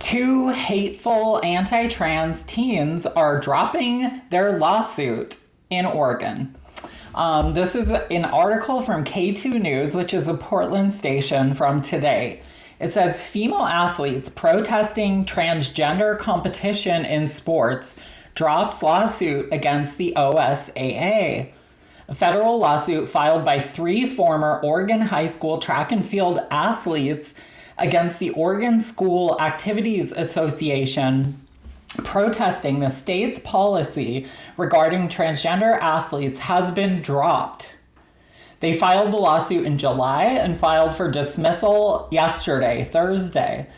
Two hateful anti-trans teens are dropping their lawsuit in Oregon. This is an article from K2 News, which is a Portland station from today. It says female athletes protesting transgender competition in sports drops lawsuit against the OSAA. A federal lawsuit filed by 3 former Oregon high school track and field athletes against the Oregon School Activities Association, protesting the state's policy regarding transgender athletes, has been dropped. They filed the lawsuit in July and filed for dismissal yesterday, Thursday.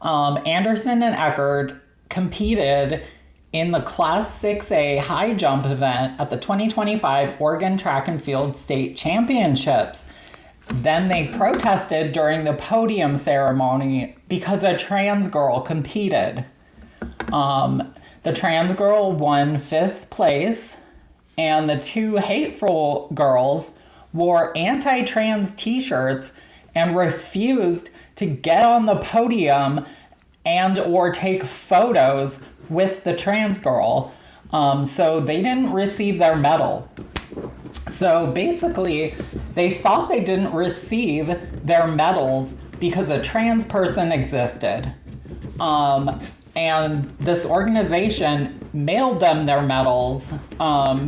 Anderson and Eckerd competed in the Class 6A high jump event at the 2025 Oregon Track and Field State Championships. Then they protested during the podium ceremony because a trans girl competed. The trans girl won 5th place, and the 2 hateful girls wore anti-trans t-shirts and refused to get on the podium and or take photos with the trans girl. So they didn't receive their medal. So basically, they thought they didn't receive their medals because a trans person existed. And this organization mailed them their medals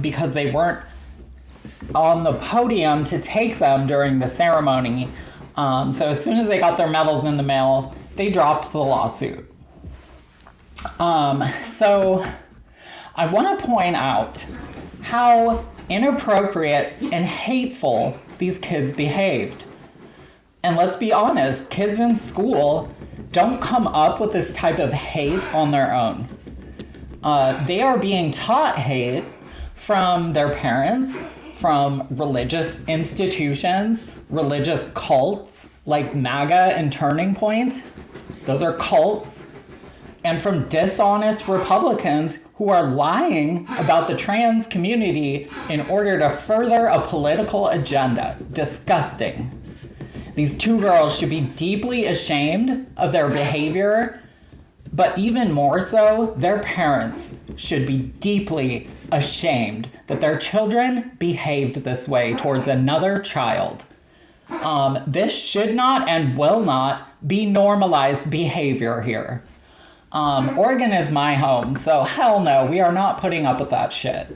because they weren't on the podium to take them during the ceremony. So as soon as they got their medals in the mail, they dropped the lawsuit. So I want to point out how inappropriate and hateful these kids behaved. And let's be honest, kids in school don't come up with this type of hate on their own. They are being taught hate from their parents, from religious institutions, religious cults like MAGA and Turning Point. Those are cults. And from dishonest Republicans who are lying about the trans community in order to further a political agenda. Disgusting. These 2 girls should be deeply ashamed of their behavior, but even more so, their parents should be deeply ashamed that their children behaved this way towards another child. This should not and will not be normalized behavior here. Oregon is my home, so hell no, we are not putting up with that shit.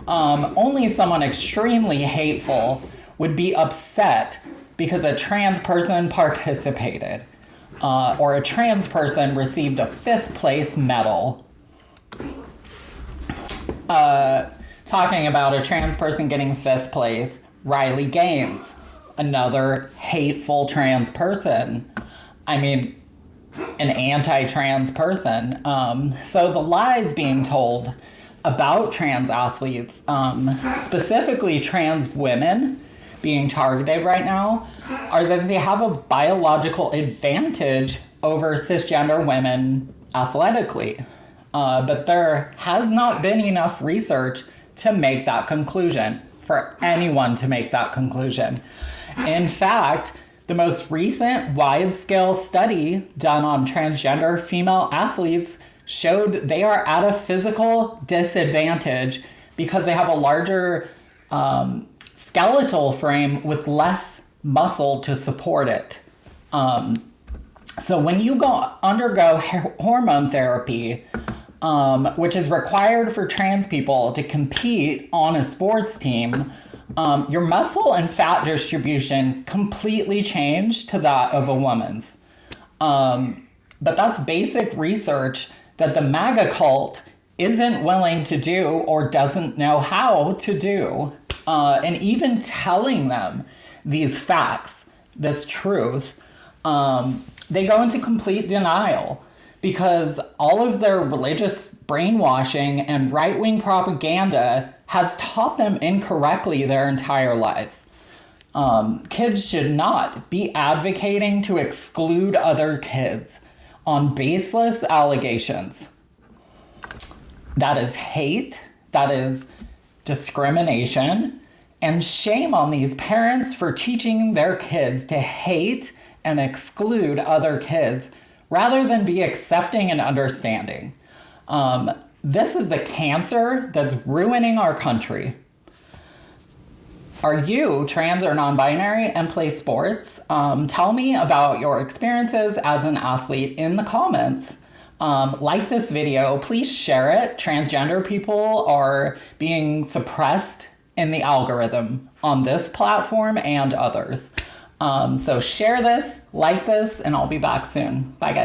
Only someone extremely hateful would be upset because a trans person participated, or a trans person received a 5th place medal. Talking about a trans person getting 5th place, Riley Gaines, another hateful trans person. I mean, an anti-trans person. So the lies being told about trans athletes, specifically trans women being targeted right now, are that they have a biological advantage over cisgender women athletically. But there has not been enough research to make that conclusion, for anyone to make that conclusion. In fact, the most recent wide-scale study done on transgender female athletes showed they are at a physical disadvantage because they have a larger skeletal frame with less muscle to support it. So when you undergo hormone therapy, which is required for trans people to compete on a sports team, your muscle and fat distribution completely change to that of a woman's. But that's basic research that the MAGA cult isn't willing to do or doesn't know how to do. And even telling them these facts, this truth, they go into complete denial because all of their religious brainwashing and right-wing propaganda has taught them incorrectly their entire lives. Kids should not be advocating to exclude other kids on baseless allegations. That is hate, that is discrimination, and shame on these parents for teaching their kids to hate and exclude other kids rather than be accepting and understanding. This is the cancer that's ruining our country. Are you trans or non-binary and play sports? Tell me about your experiences as an athlete in the comments. Like this video, please share it. Transgender people are being suppressed in the algorithm on this platform and others. So share this, like this, and I'll be back soon. Bye, guys.